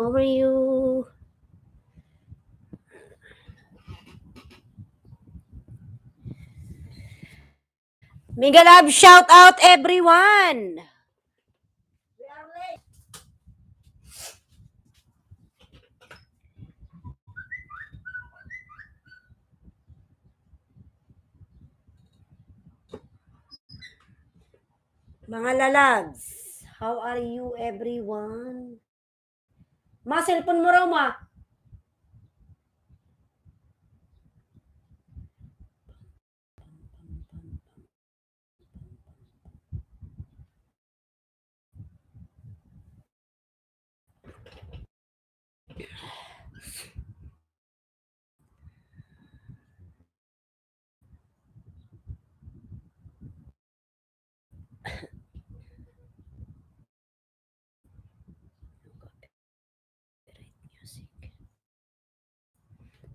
over you. Mega love, shout out everyone. We are late. Mga lalags, how are you everyone? Ma, cellphone mo raw, ma.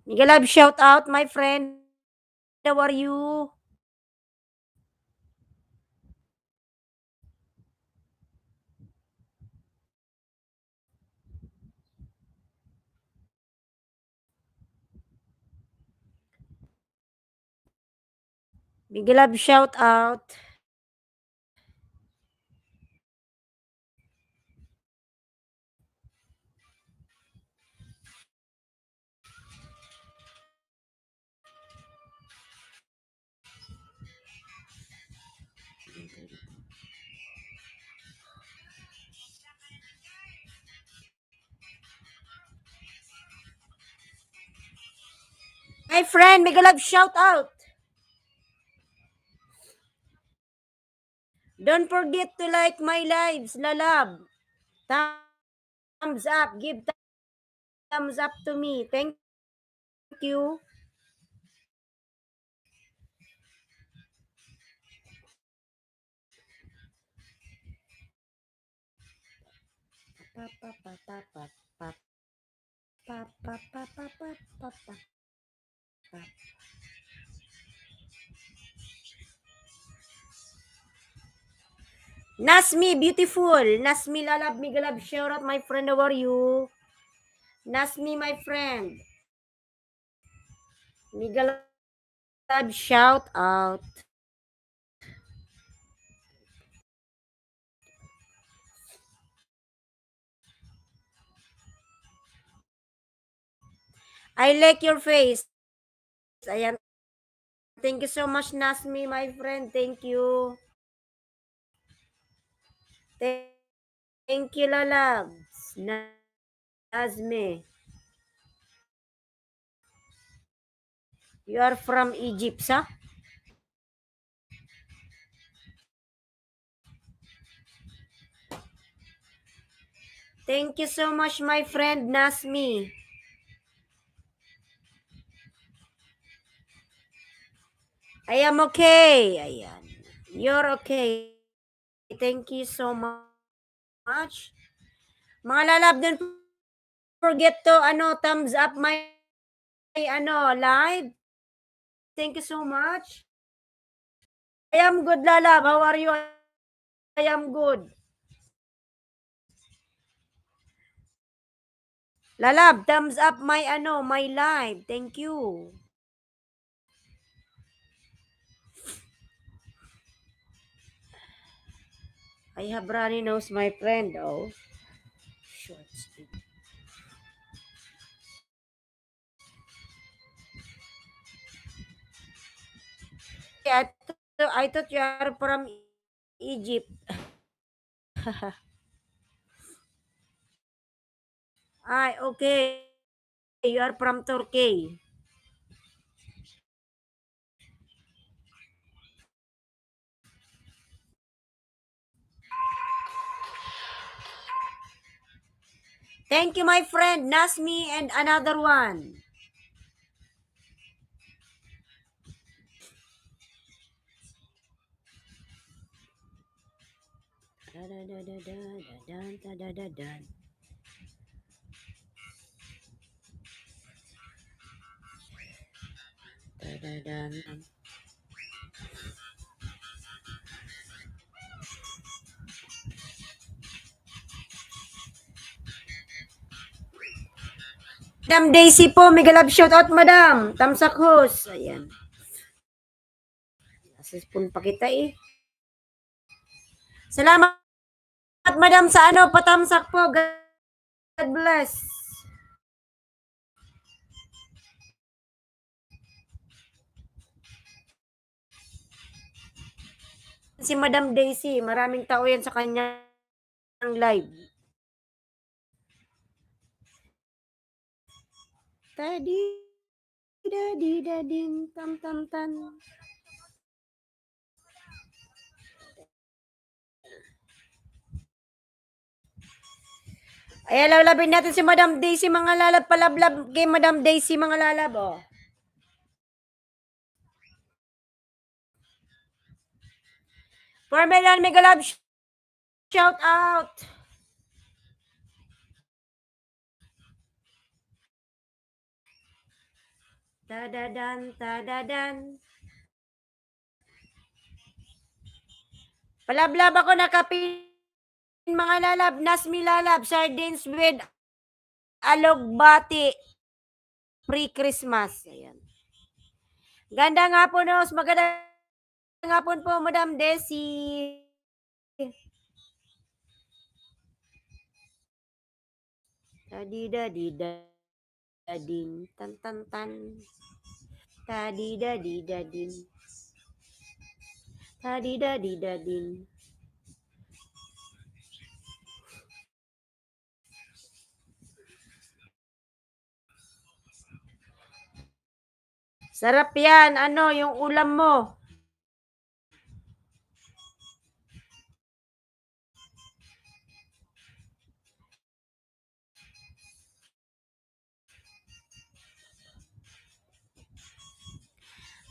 Mega love, shout out my friend. How are you? Mega love, shout out. My friend, mega love, shout out. Don't forget to like my lives, lalab. Thumbs up, give thumbs up to me. Thank you. Nasmi, beautiful. Nasmi, lalab, mega love, shout out my friend. How are you? Nasmi, my friend. Mega love, shout out. I like your face. Ayan. Thank you so much, Nasmi, my friend. Thank you. Thank you, lalabs. Nasmi. You are from Egypt, sa? Thank you so much, my friend, Nasmi. I am okay. Ayan. You're okay. Thank you so much. Mga lalab, don't forget to thumbs up my live. Thank you so much. I am good, lalab. How are you? I am good. Lalab, thumbs up my my live. Thank you. I have runny nose, my friend. Oh, shorts. I thought you are from Egypt. Okay. You are from Turkey. Thank you, my friend Nasmi, and another one. Madam Daisy po, mega love shoutout, madam. Tamsak host. Ayan. Nasa-spoon pa kita eh. Salamat, madam, sa ano, patamsak po. God bless. Si Madam Daisy, maraming tao yan sa kanyang live. Tadi, dadi, dading, tam, tam, tan. Ay, lalabin natin si Madam Daisy, mga lalab, palablab kay Madam Daisy, mga lalab, oh. For Melan, mega love shout out. Tadadan, tadadan. Palablab ako nakapin, mga lalab, Nasmi lalab, sardines with alogbati. Pre-Christmas. Ayan. Ganda nga po, Nos. Maganda nga po Madam Desi. Tadi-da-di-da-din. Tan-tan-tan. Tadi-da-di-da-din. Tadi-da-di-da-din. Sarap yan. Ano, yung ulam mo.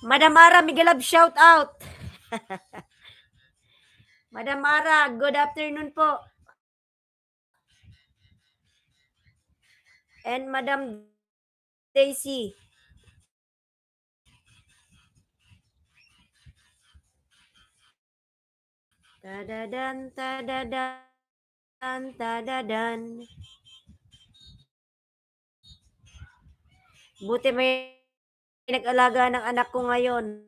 Madam Ara, Migalab, shout out. Madam Ara, good afternoon po. And Madam Daisy. Tadadan, tadadan, tadadan. Buti may nag-alaga ng anak ko ngayon.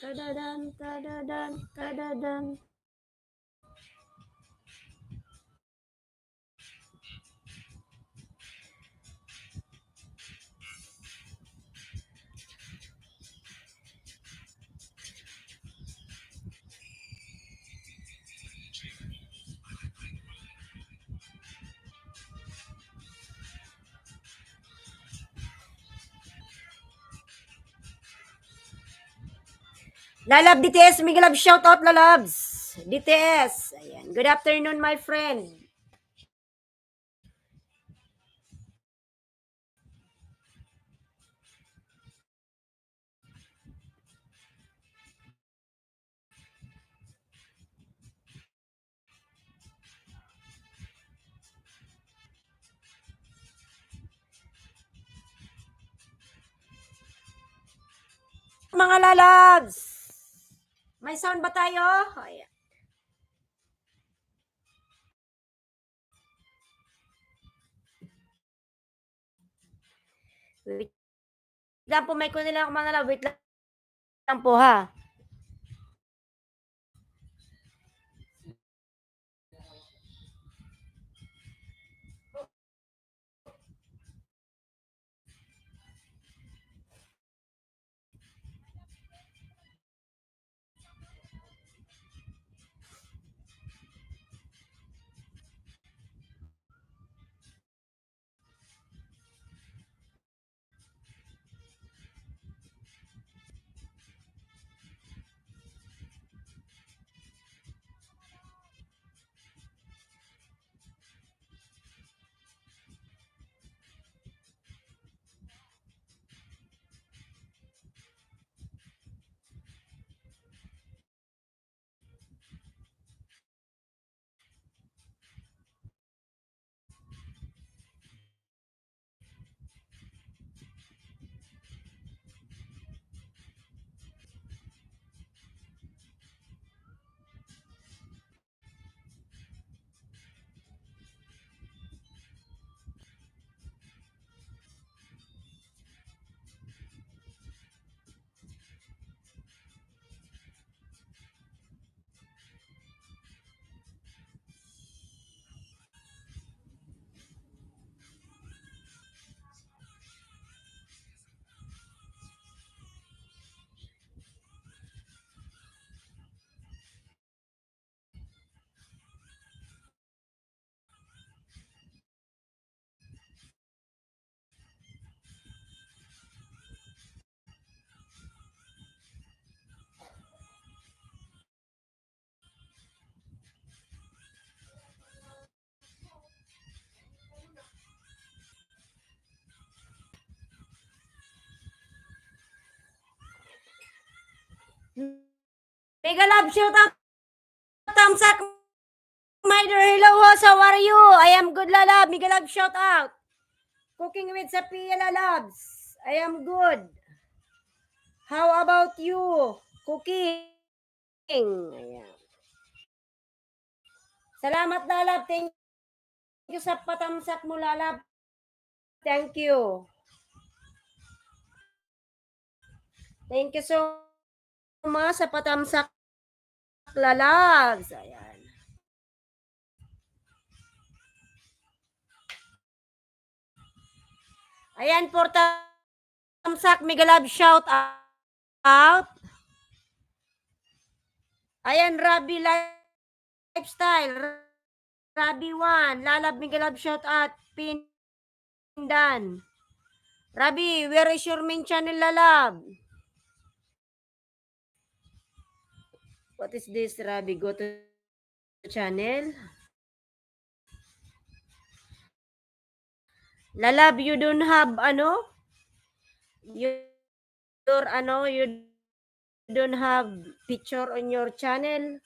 Tadadan, tadadan, tadadan. Lalab DTS, Migalab, shout out lalabs. DTS. Ayan. Good afternoon, my friend. Mga lalabs. May sound ba tayo? Ayan. Wait lang po, may kunin lang ako mga lalabs. Wait lang po ha. Mega love shout out. Thumbs up. My dear, hello host, how are you? I am good, lalab. Mega love shout out. Cooking with Sapia lalabs. I am good. How about you? Cooking. Ayan. Salamat, lalab. Thank you sa patamsak mo, lalab. Thank you. Thank you so much sa patamsak, lalabs. Ayan. Ayan, for tamsak, mega love shout out. Ayan, Rabi Lifestyle. Rabi 1. Lalab, mega love shout out. Pindan. Rabi, where is your main channel, lalab? What is this, Rabi? Go to channel. Lalab, you don't have, you don't have picture on your channel.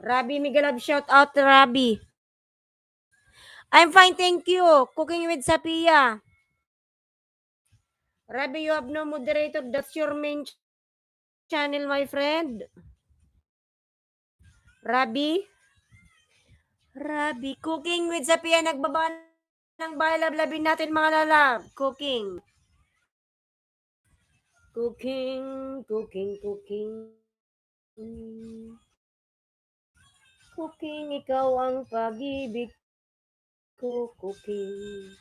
Rabi, mega love shout out, Rabi. I'm fine, thank you. Cooking with Sapia. Rabi, you have no moderator. That's your main channel, my friend. Rabi, cooking with Sapia. Nagbaba ng bahay, lablabin natin mga lalab. Cooking. Cooking. Cooking, ikaw ang pag-ibig ko. Cooking.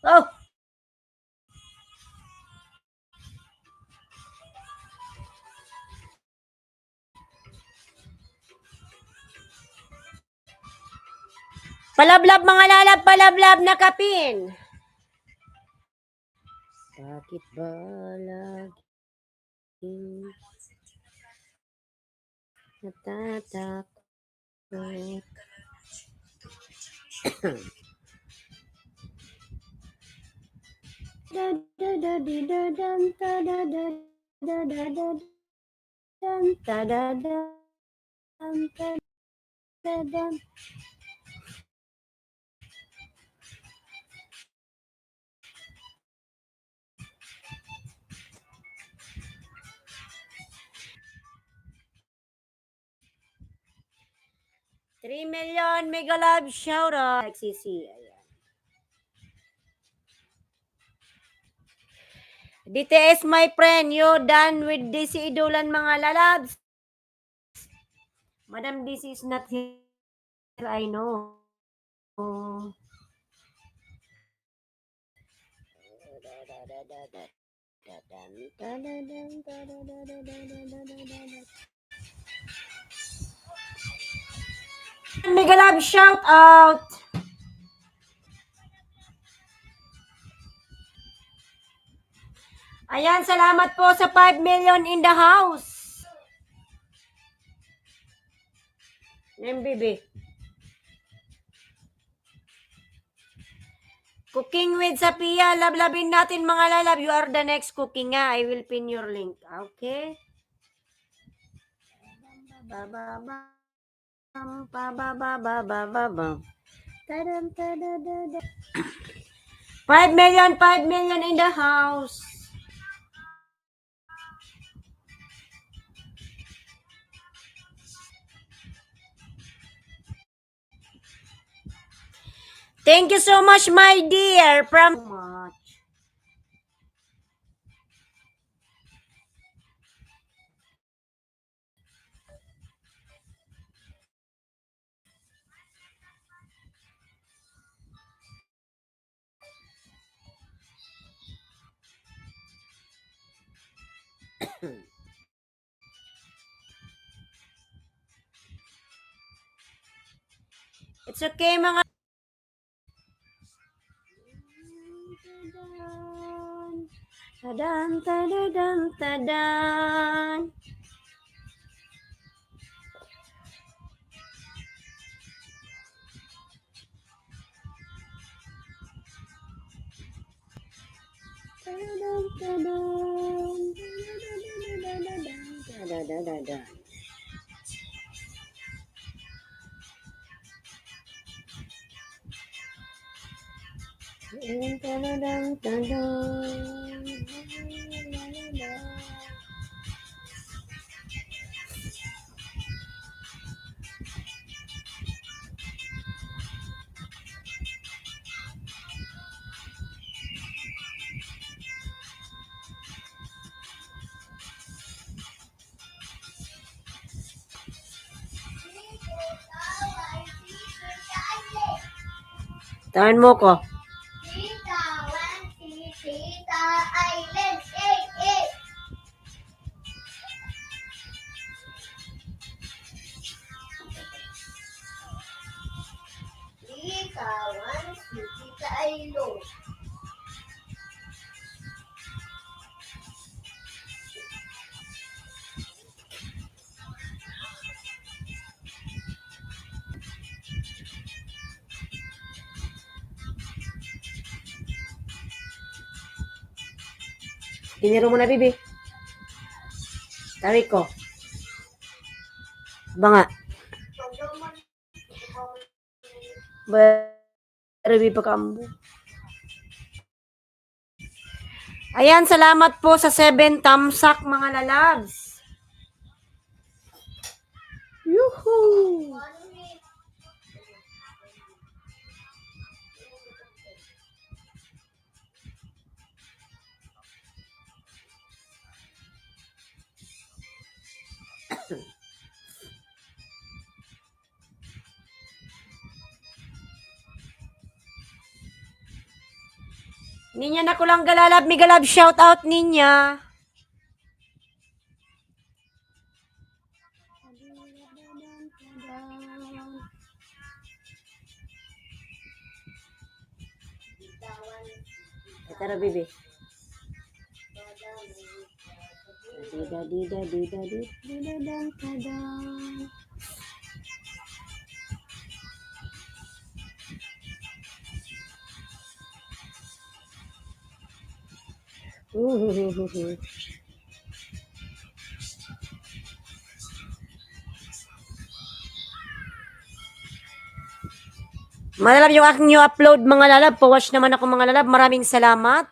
Oh! Palablab mga lalab, palablab na kapin. Bakit ba laging natatakot? $3 million mega love shout out. XCC. DTS, my friend, you done with DC Idolan mga lalabs? Madam DC is not here, I know. Mega love shout out. Ayan, salamat po sa 5 million in the house. MBB. Cooking with Sapia. Lablabin natin mga lalab. You are the next cooking nga. I will pin your link. Okay? $5 million in the house. Thank you so much, my dear. From much. It's okay, mga tadan, tadan, tadan. Tahan mo ko. Tiniro mo na, bibi. Tarik ko. Banga. Bibi pa kambo. Ayan, salamat po sa 7 tamsak mga lalabs. Yuhu! Ninya na ko lang galalab, mi galab, shout out ninya. Tara, bibi. Malalab yung aking new upload mga lalab. Pa-watch naman ako mga lalab. Maraming salamat.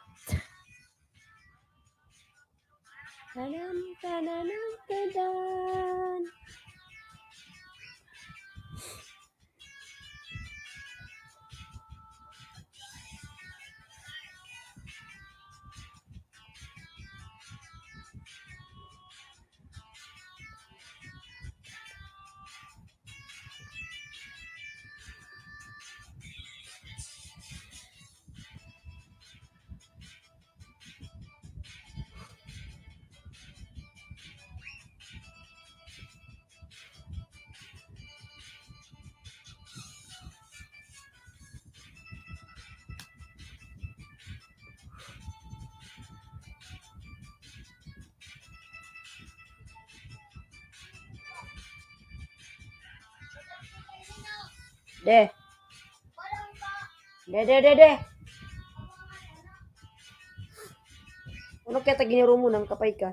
De. Ano kaya taginiro mo nang kapay ka?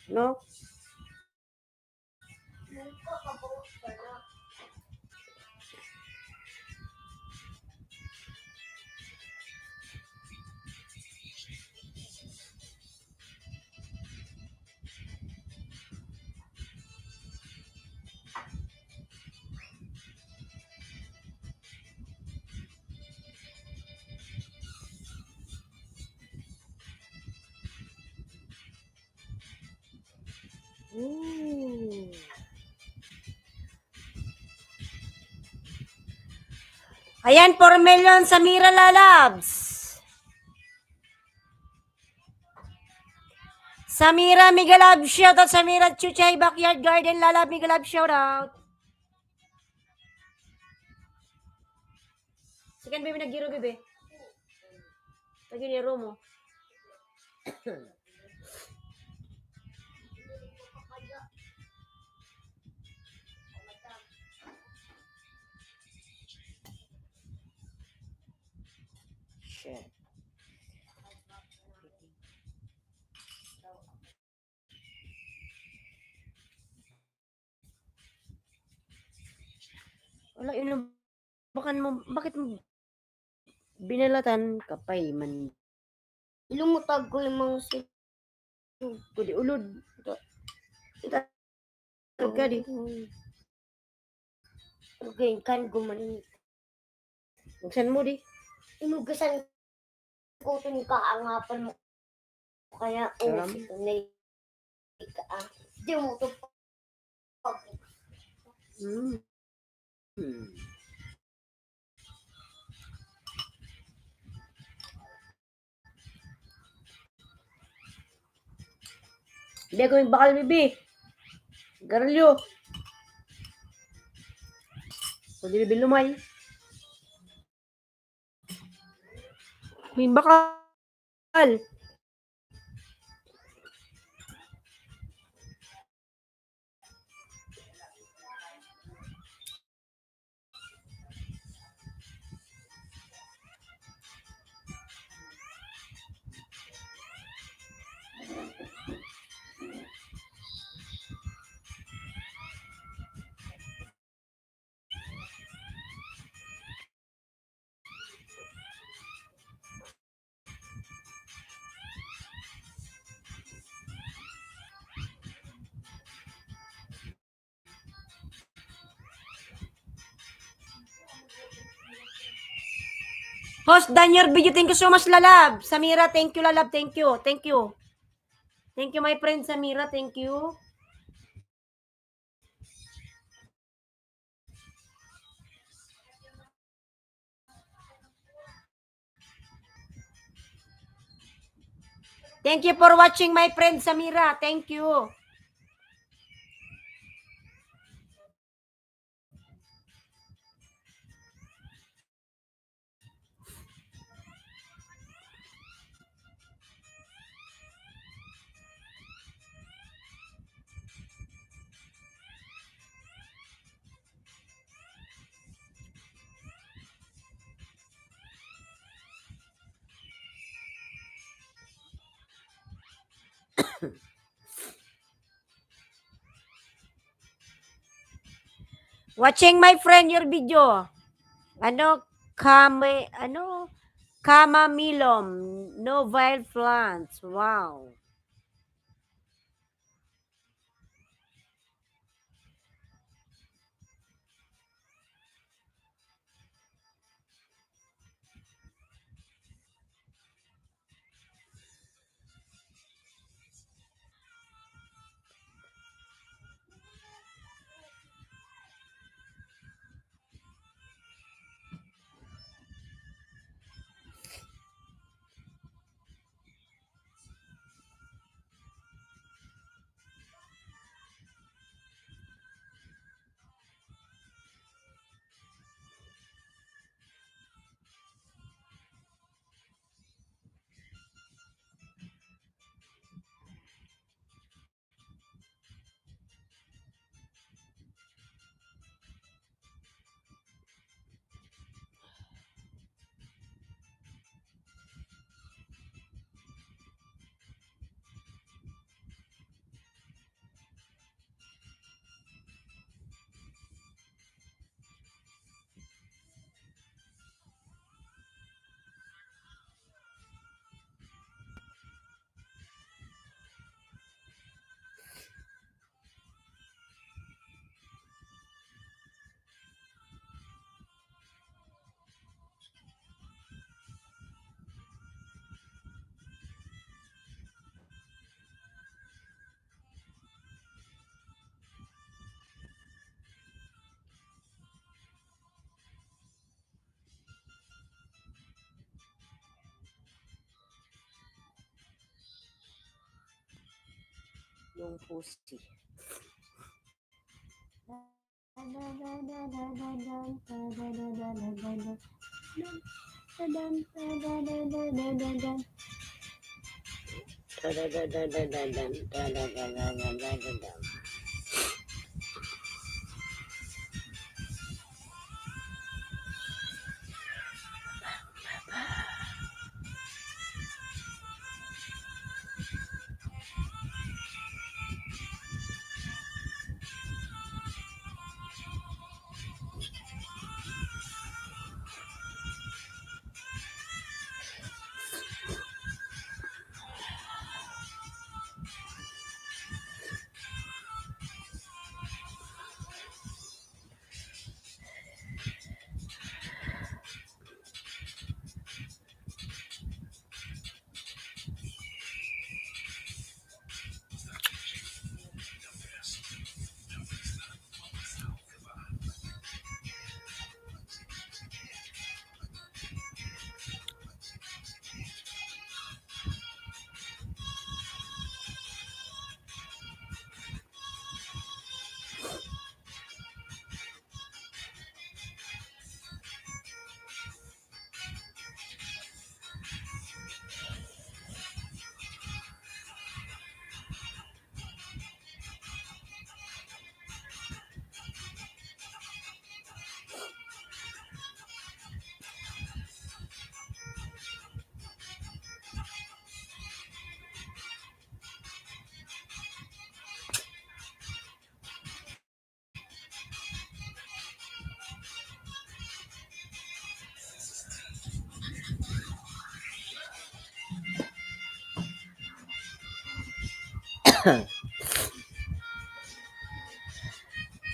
No? Ayan, 4 million sa Mira Lalabs. Samira Migalab, shout out Samira Chuchay Backyard Garden Lalab Migalab, shout out. Second baby naggiro bebe. Taginiro mo. share. Wala, inubakan mo, bakit mo binalatan kapay man? Ilumutag ko yung mga kudi ulod. Ita ka di. Okay, kan gumanin. Buksan mo di. Inugasan ko itong kaangapan mo. Kaya, ito na di mo ito pag. Hindi ako yung bakal, bibi. Garalyo. Kung di bibi lumay. May bakal. Host, done your video. Thank you so much, Lalab. Samira, thank you, Lalab. Thank you. Thank you. Thank you, my friend Samira. Thank you. Thank you for watching, my friend Samira. Thank you. Watching, my friend, your video. Chamomilum, novel plants. Wow. Yung pussy.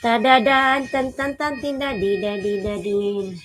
Tadadan, tan tan tan, tinadidadidadin.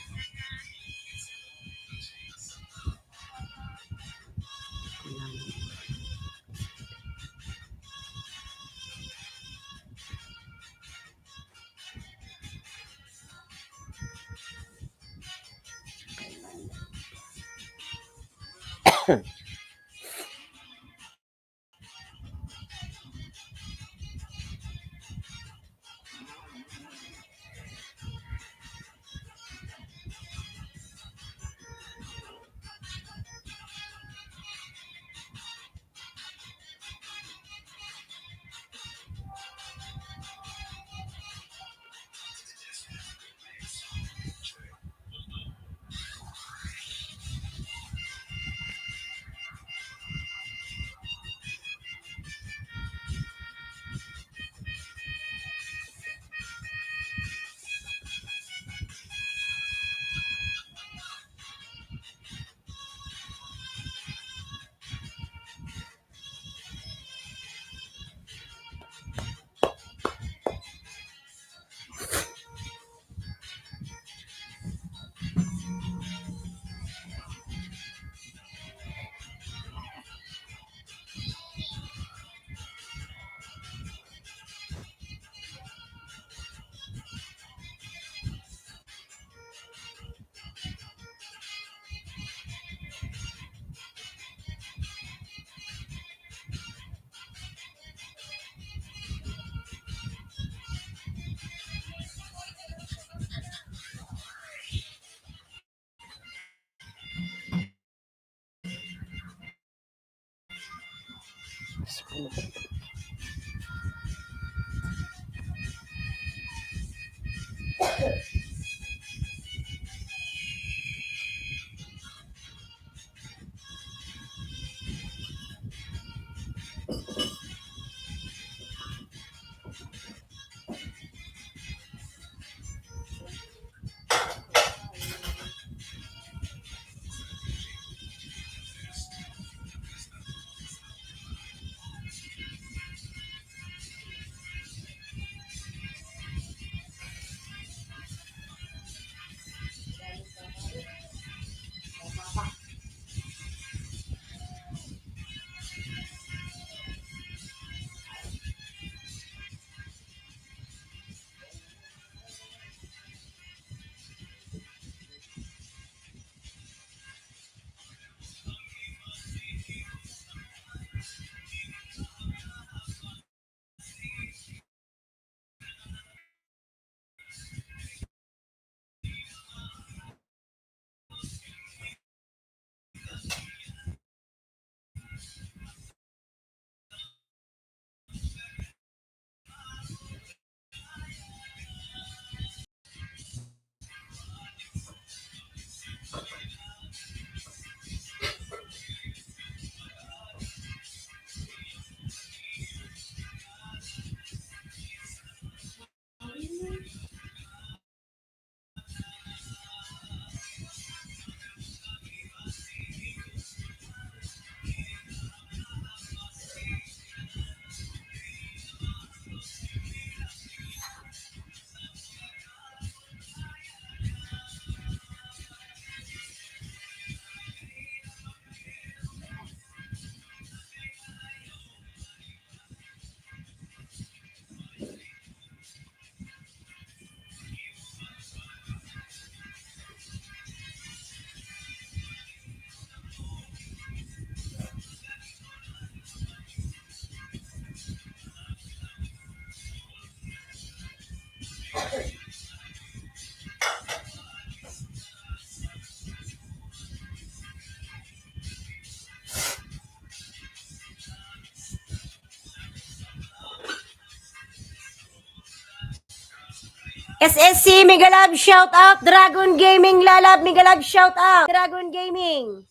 SSC, Mega Love, shout out. Dragon Gaming, Lalab, Mega Love, shout out. Dragon Gaming.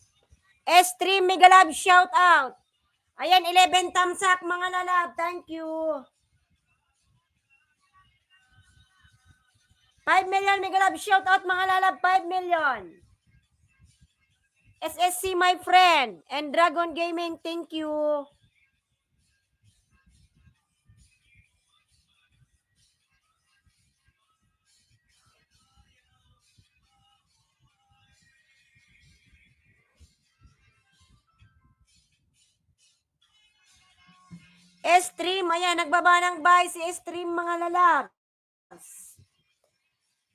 S3, Mega Love, shout out. Ayan, 11 thumbs up, mga lalab. Thank you. 5 million, Mega Love, shout out, mga lalab. 5 million. SSC, my friend. And Dragon Gaming, thank you. Stream, ayan, nagbaba ng buy si Stream mga lalabs.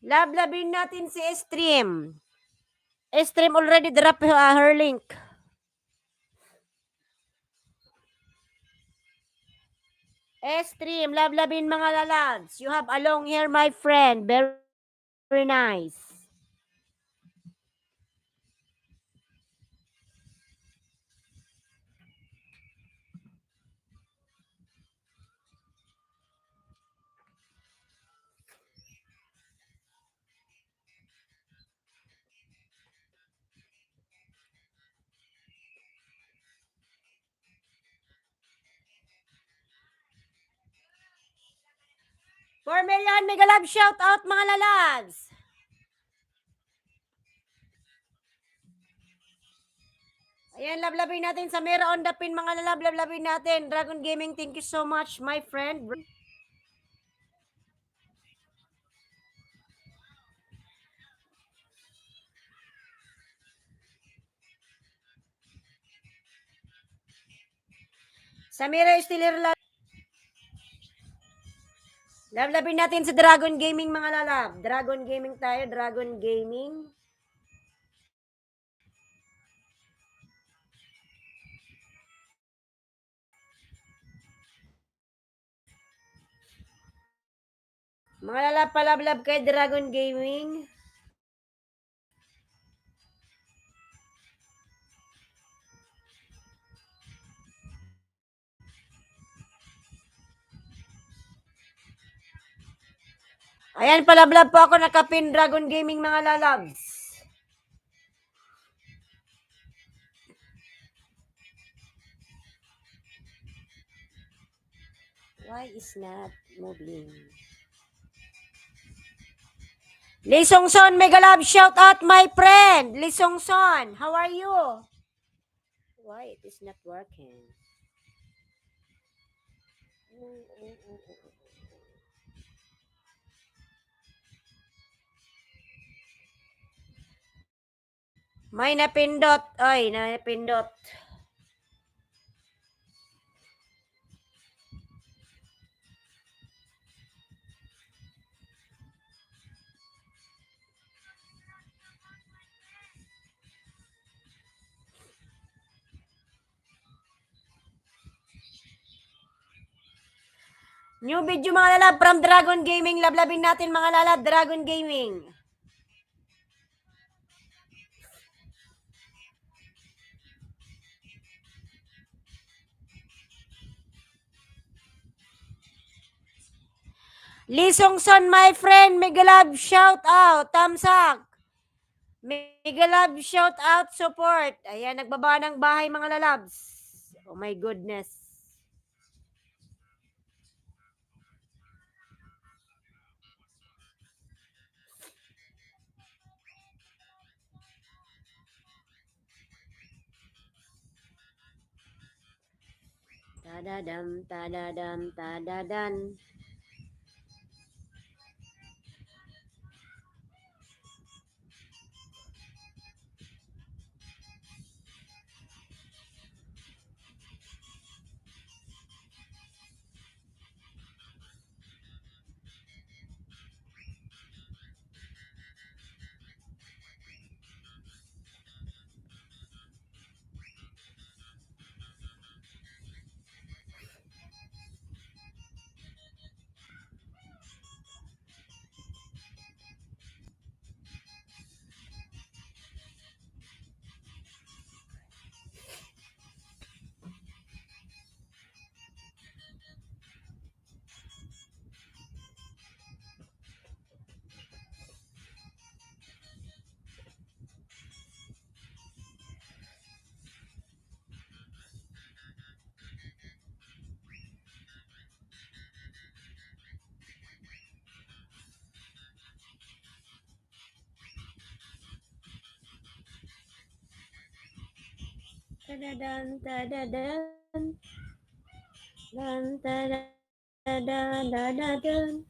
Lablabin natin si Stream. Stream already drop her link. Stream, lablabin mga lalabs. You have a long hair, my friend. Very, very nice. $4 million mega love shout out mga lalabs. Ayan, lablabin natin sa Mera on the pin mga lalab. Lablabin natin. Dragon Gaming, thank you so much my friend. Samira Stiller lablabin natin sa Dragon Gaming mga lalab. Dragon Gaming tayo, Dragon Gaming. Mga lalab, palablab kay Dragon Gaming. Ayan, palablab po ako nakapin Dragon Gaming mga lalabs. Why is not moving? Lee Song Son, mega love shout out my friend. Lee Song Son, how are you? Why it is not working? May napindot. Ay, napindot. New video mga lalab from Dragon Gaming. Lablabin natin mga lalab, Dragon Gaming. Lee Song Son, my friend, mega love shout out. Thumbs up. Mega love shout out support. Ayan, nagbaba ng bahay mga lalabs. Oh my goodness. Tadadam, tadadam, tadadan. Tadadan, tadadan. Dan, tadadan, tadadan.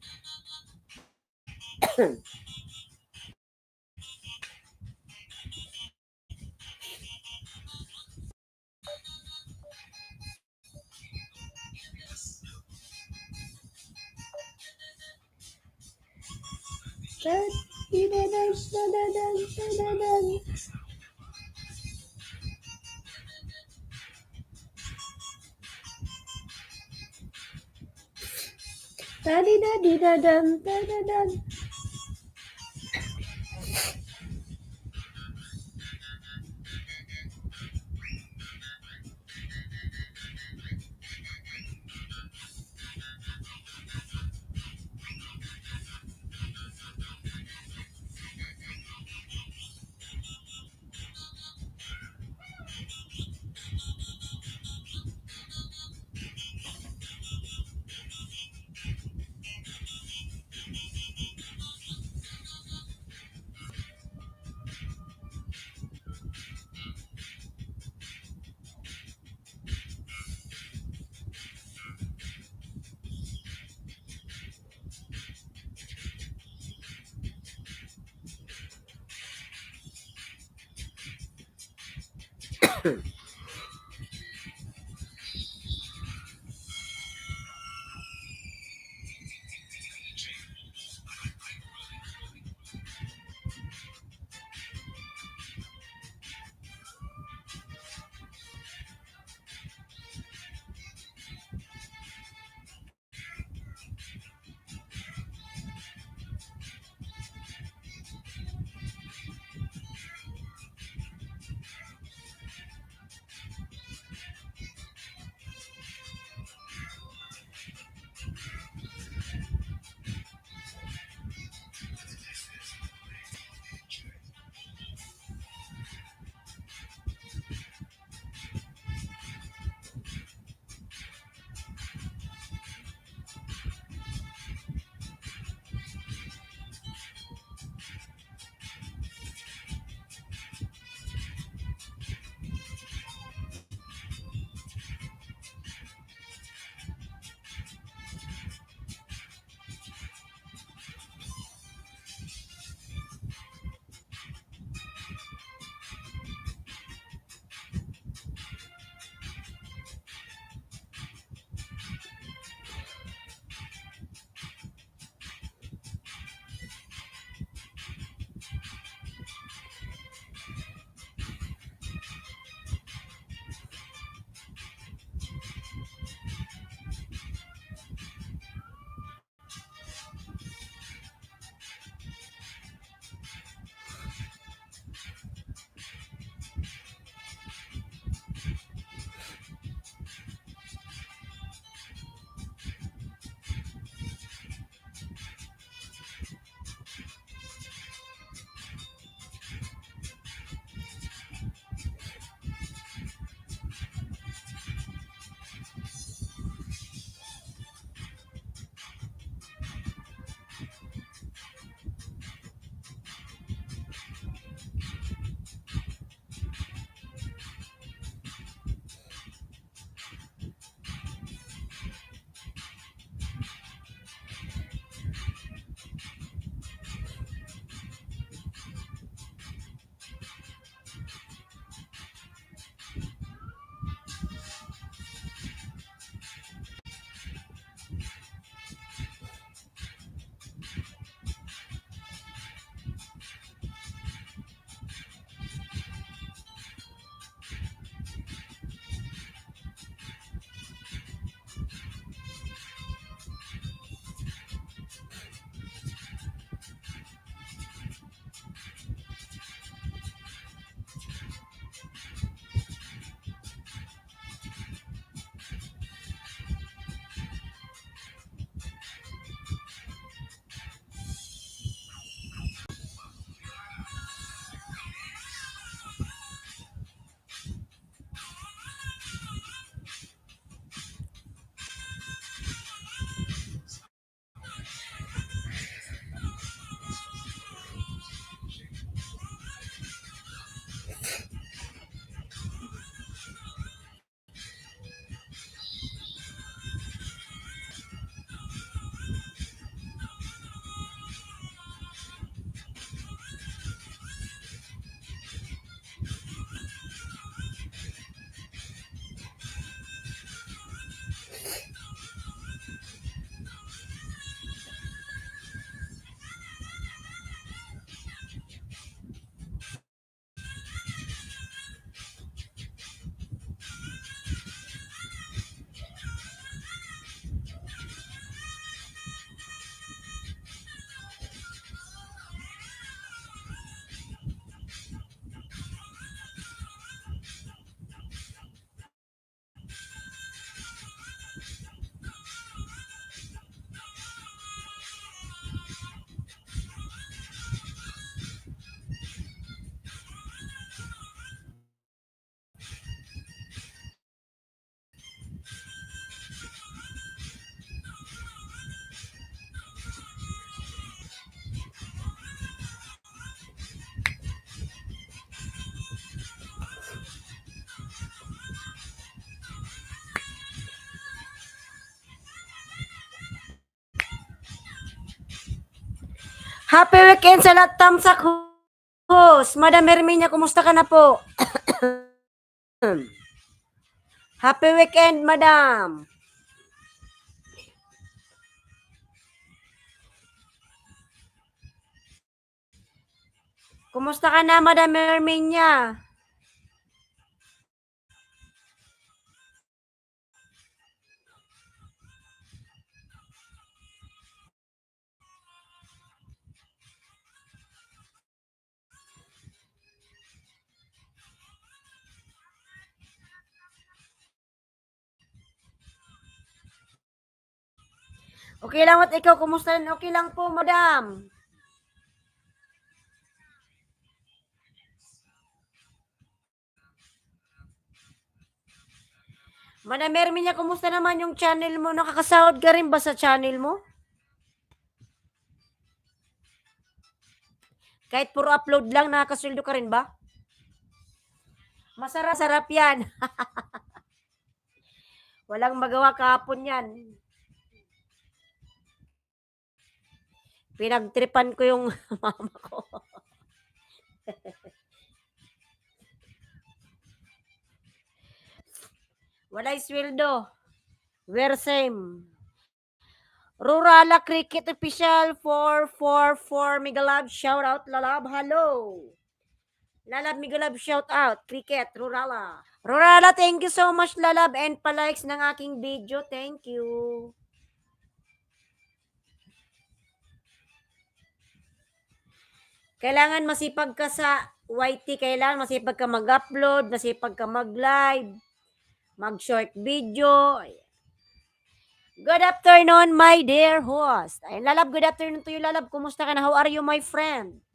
Happy weekend sa lahat, tamsak host. Madam Herminia, kumusta ka na po? Happy weekend, madam. Kumusta ka na, Madam Herminia? Okay lang at ikaw, kumusta rin? Okay lang po, madam. Madam Herminia, kumusta naman yung channel mo? Nakakasahod ka rin ba sa channel mo? Kahit puro upload lang, nakakasweldo ka rin ba? Masarap yan. Walang magawa kahapon yan. Pinagtripan ko yung mama ko. Walay sweldo. We're same. Rurala Cricket Official 444 Megalab. Shout out, Lalab. Hello. Lalab, Megalab, shout out. Cricket, Rurala. Rurala, thank you so much, Lalab. And pa-likes ng aking video. Thank you. Kailangan masipag ka sa YT. Kailangan masipag ka mag-upload, masipag ka mag-live, mag-short video. Good afternoon, my dear host. Ay, Lalab, good afternoon to you, Lalab. Kumusta ka na? How are you, my friend?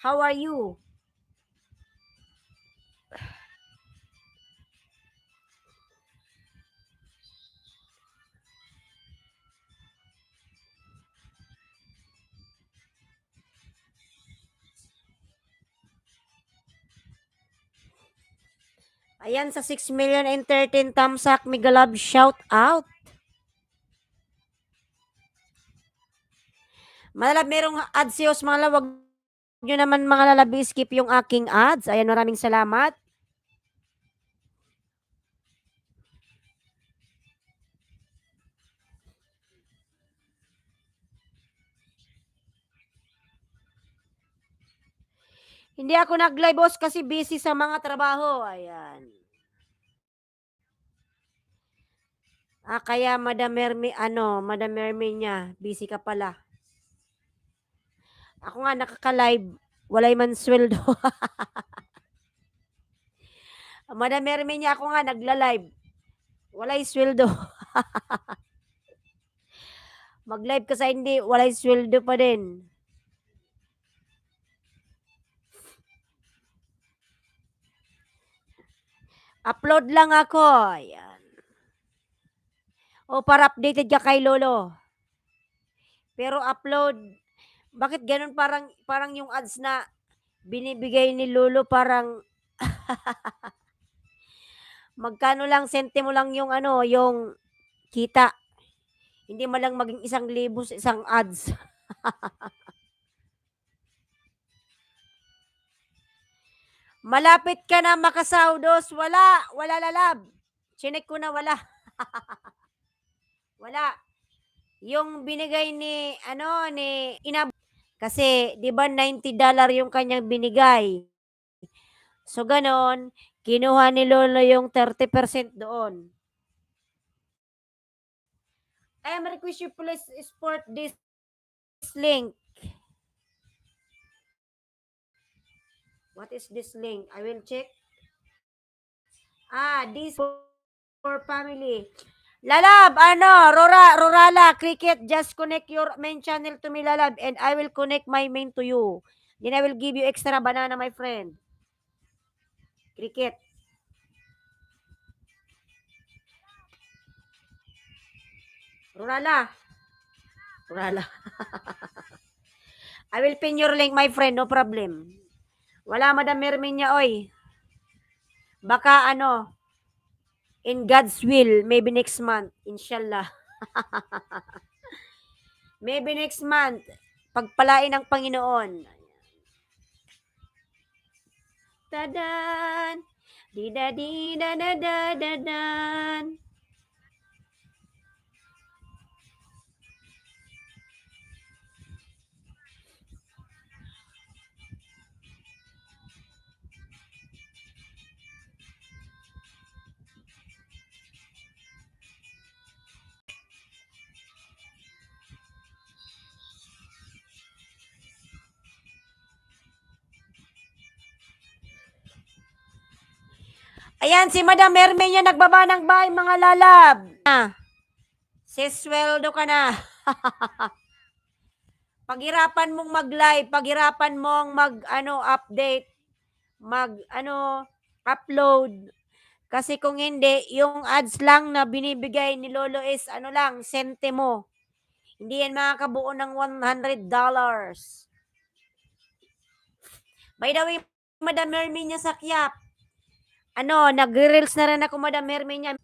How are you? Ayan, sa 6 million and 13 tamsak, Megalab, shout out. Malalab, merong ads sales, mga lalab. Wag nyo naman mga lalab, skip yung aking ads. Ayan, maraming salamat. Hindi ako nag-live, boss, kasi busy sa mga trabaho. Ayan. Kaya Madam Mermi niya, busy ka pala. Ako nga nakaka-live, walay man sweldo. Madam Mermi niya, ako nga nagla-live, walay sweldo. Mag-live ka sa hindi, walay sweldo pa din. Upload lang ako. Ayan. O, para updated ka kay Lolo. Pero upload, bakit ganun, parang yung ads na binibigay ni Lolo parang magkano lang, sentimo lang yung yung kita. Hindi man lang maging 1,000 sa isang ads. Malapit ka na makasaudos. Wala Lalab. Chinek ko na, wala. Wala. Yung binigay ni kasi 'di ba $90 yung kanyang binigay. So ganon, kinuha ni Lolo yung 30% doon. I am request you please export this link. What is this link? I will check. This for family. Lalab, Rurala, Cricket, just connect your main channel to me, Lalab, and I will connect my main to you. Then I will give you extra banana, my friend. Cricket. Rurala. I will pin your link, my friend, no problem. Wala, Madam Merminia, oy. Baka in God's will, maybe next month, inshallah. Maybe next month. Pagpalain ng Panginoon. Dadan. Di da di da da da da dan. Ayan, si Madam Hermenia nagbaba ng bahay, mga lalab. Sisweldo ka na. Paghirapan mong mag-live, paghirapan mong update, upload. Kasi kung hindi, yung ads lang na binibigay ni Lolo is sentimo. Hindi yan makakabuo ng $100. By the way, Madam Hermenia Sakyap, nag-reels na rin ako, Madam Hermenia.